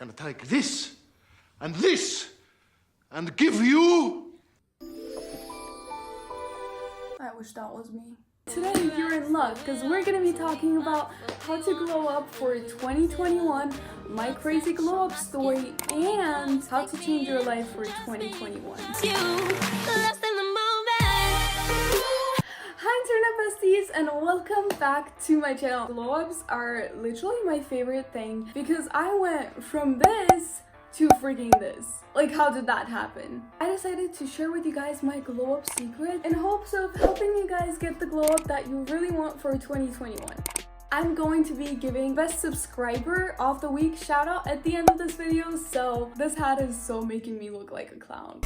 Gonna take this and give you. I wish that was me. Today you're in luck because we're gonna be talking about how to glow up for 2021, my crazy glow up story, and how to change your life for 2021. Hi internet besties and welcome back to my channel. Glow ups are literally my favorite thing because I went from this to freaking this. Like, how did that happen? I decided to share with you guys my glow up secret in hopes of helping you guys get the glow up that you really want for 2021. I'm going to be giving best subscriber of the week shout out at the end of this video, so this hat is so making me look like a clown.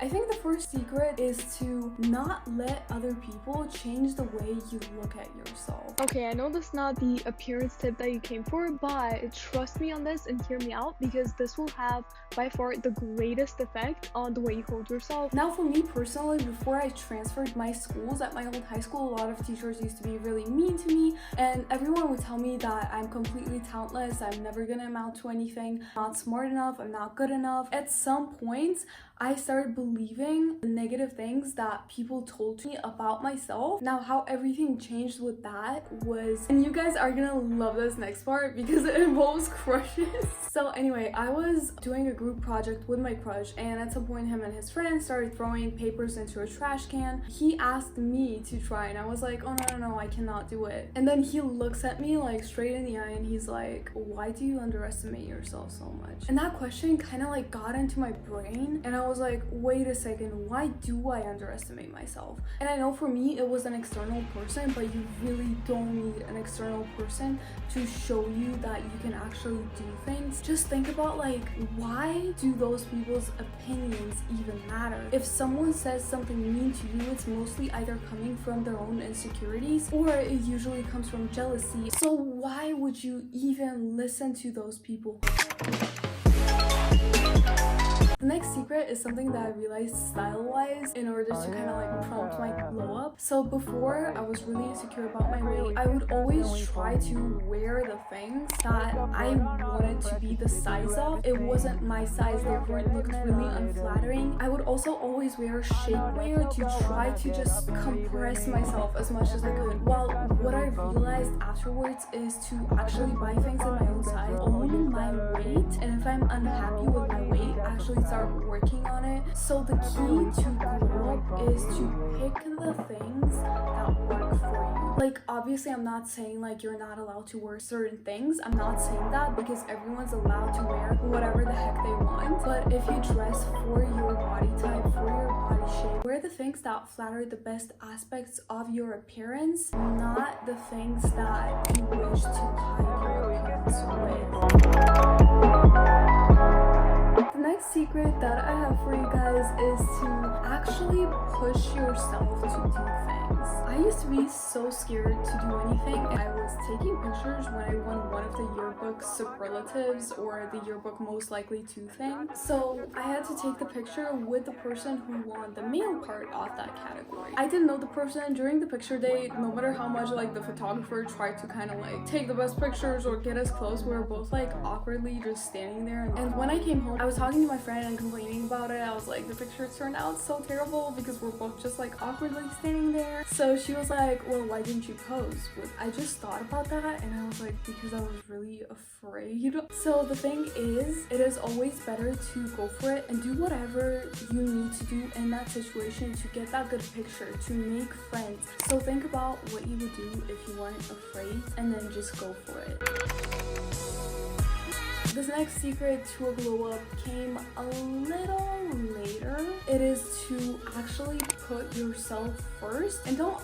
I think the first secret is to not let other people change the way you look at yourself. Okay, I know that's not the appearance tip that you came for, but trust me on this and hear me out because this will have by far the greatest effect on the way you hold yourself. Now for me personally, before I transferred my schools, at my old high school, a lot of teachers used to be really mean to me and everyone would tell me that I'm completely talentless, I'm never gonna amount to anything, I'm not smart enough, I'm not good enough. At some points, I started believing the negative things that people told me about myself. Now, how everything changed with that was, and you guys are gonna love this next part because it involves crushes. So anyway, I was doing a group project with my crush and at some point him and his friends started throwing papers into a trash can. He asked me to try and I was like, oh no, I cannot do it. And then he looks at me like straight in the eye and he's like, why do you underestimate yourself so much? And that question kind of like got into my brain and I was like, wait a second, why do I underestimate myself? And I know for me it was an external person, but you really don't need an external person to show you that you can actually do things. Just think about like, why do those people's opinions even matter? If someone says something mean to you, it's mostly either coming from their own insecurities or it usually comes from jealousy. So why would you even listen to those people? The next secret is something that I realized style-wise in order to kind of like prompt my glow up. So before I was really insecure about my weight, I would always try to wear the things that I wanted to be the size of. It wasn't my size, therefore it looked really unflattering. I would also always wear shapewear to try to just compress myself as much as I could. Well, what I realized afterwards is to actually buy things in my own size, own my weight, and if I'm unhappy with my weight, actually start working on it. So the key to glow up is to pick the things that work for you. Like, obviously I'm not saying like you're not allowed to wear certain things. I'm not saying that because everyone's allowed to wear whatever the heck they want. But if you dress for your body type, for your body shape, wear the things that flatter the best aspects of your appearance, not the things that you wish to hide your appearance with. The next secret that I have for you guys is to actually push yourself to do things. I used to be so scared to do anything. I was taking pictures when I won one of the yearbook superlatives or the yearbook most likely to thing. So I had to take the picture with the person who won the male part of that category. I didn't know the person during the picture day, no matter how much like the photographer tried to kind of like take the best pictures or get us close, we were both like awkwardly just standing there. And when I came home, I was talking to my friend and complaining about it. I was like, the picture turned out so terrible because we're both just like awkwardly standing there. So she was like, well, why didn't you pose? I just thought about that and I was like, because I was really afraid. So the thing is, it is always better to go for it and do whatever you need to do in that situation to get that good picture, to make friends. So think about what you would do if you weren't afraid and then just go for it. This next secret to a glow up came a little later. It is to actually put yourself first and don't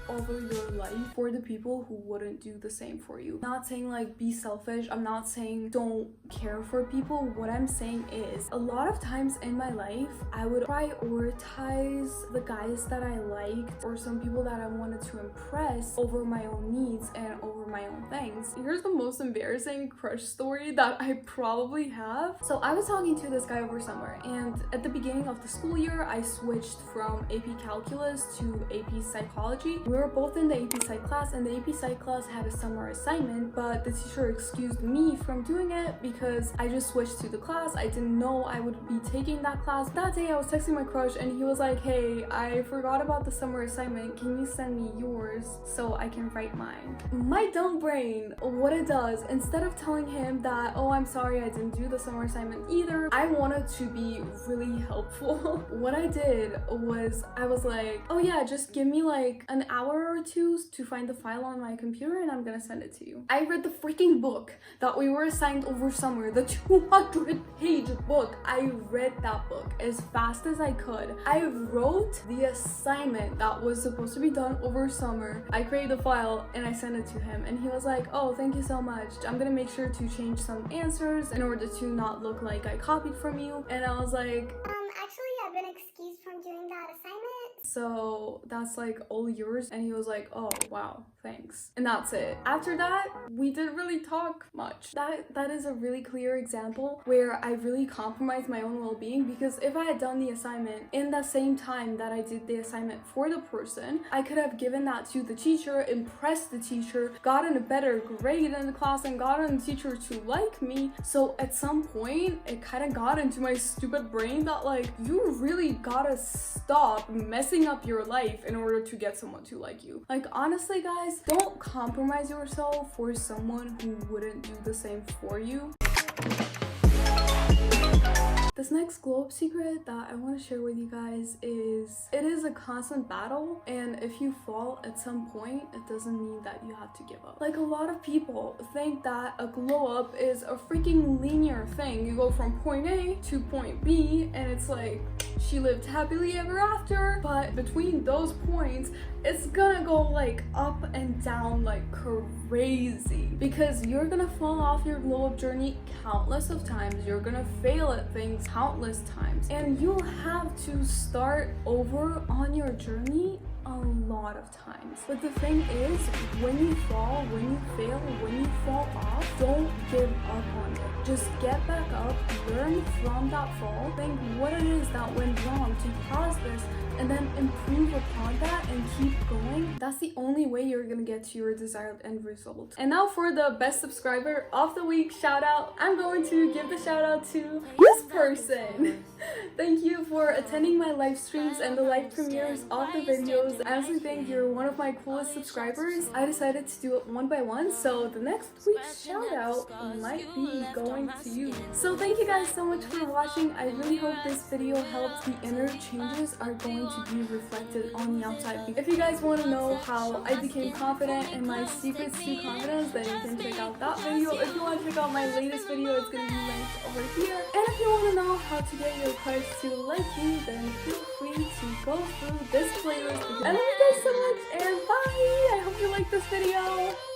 over your life for the people who wouldn't do the same for you. I'm not saying like be selfish, I'm not saying don't care for people. What I'm saying is a lot of times in my life I would prioritize the guys that I liked or some people that I wanted to impress over my own needs and over my own things. Here's the most embarrassing crush story that I probably have. So I was talking to this guy over summer and at the beginning of the school year I switched from AP Calculus to AP Psychology. We were both in the AP Psych class, and the AP Psych class had a summer assignment, but the teacher excused me from doing it because I just switched to the class. I didn't know I would be taking that class. That day I was texting my crush and he was like, hey, I forgot about the summer assignment. Can you send me yours so I can write mine? My dumb brain, what it does, instead of telling him that, oh, I'm sorry, I didn't do the summer assignment either, I wanted to be really helpful. What I did was I was like, oh yeah, just give me like an hour or two to find the file on my computer and I'm gonna send it to you. I read the freaking book that we were assigned over summer, the 200-page book. I read that book as fast as I could. I wrote the assignment that was supposed to be done over summer. I created the file and I sent it to him and he was like, oh, thank you so much. I'm gonna make sure to change some answers in order to not look like I copied from you. And I was like, actually, I've been excused from doing that assignment. so that's like all yours. And he was like, oh wow, thanks. And that's it. After that, we didn't really talk much. That is a really clear example where I really compromised my own well-being, because if I had done the assignment in the same time that I did the assignment for the person, I could have given that to the teacher, impressed the teacher, gotten a better grade in the class, and gotten the teacher to like me. So at some point, it kind of got into my stupid brain that like, you really gotta stop messing up your life in order to get someone to like you. Like, honestly guys, don't compromise yourself for someone who wouldn't do the same for you. This next glow up secret that I want to share with you guys is, it is a constant battle, and if you fall at some point, it doesn't mean that you have to give up. Like, a lot of people think that a glow up is a freaking linear thing. You go from point A to point B and it's like, she lived happily ever after, but between those points, it's gonna go like up and down like crazy, because you're gonna fall off your glow up journey countless of times. You're gonna fail at things countless times, and you'll have to start over on your journey a lot of times. But the thing is, when you fall, when you fail, when you fall off, don't give up on it. Just get back up, learn from that fall, think what it is that went wrong to cause this, and then improve upon that and keep going. That's the only way you're gonna get to your desired end result. And now for the best subscriber of the week shout out, I'm going to give the shout out to this person. Thank you for attending my live streams and the live premieres of the videos. I honestly think you're one of my coolest subscribers. I decided to do it one by one, so the next week's shout out might be going to you. So thank you guys so much for watching. I really hope this video helps. The inner changes are going to be reflected on the outside. If you guys want to know how I became confident and my secrets to confidence, then you can check out that video. If you want to check out my latest video, it's going to be linked over here. And if you want to know how to get your crush to like you, then feel free to go through this playlist. I love you guys so much, and bye! I hope you liked this video.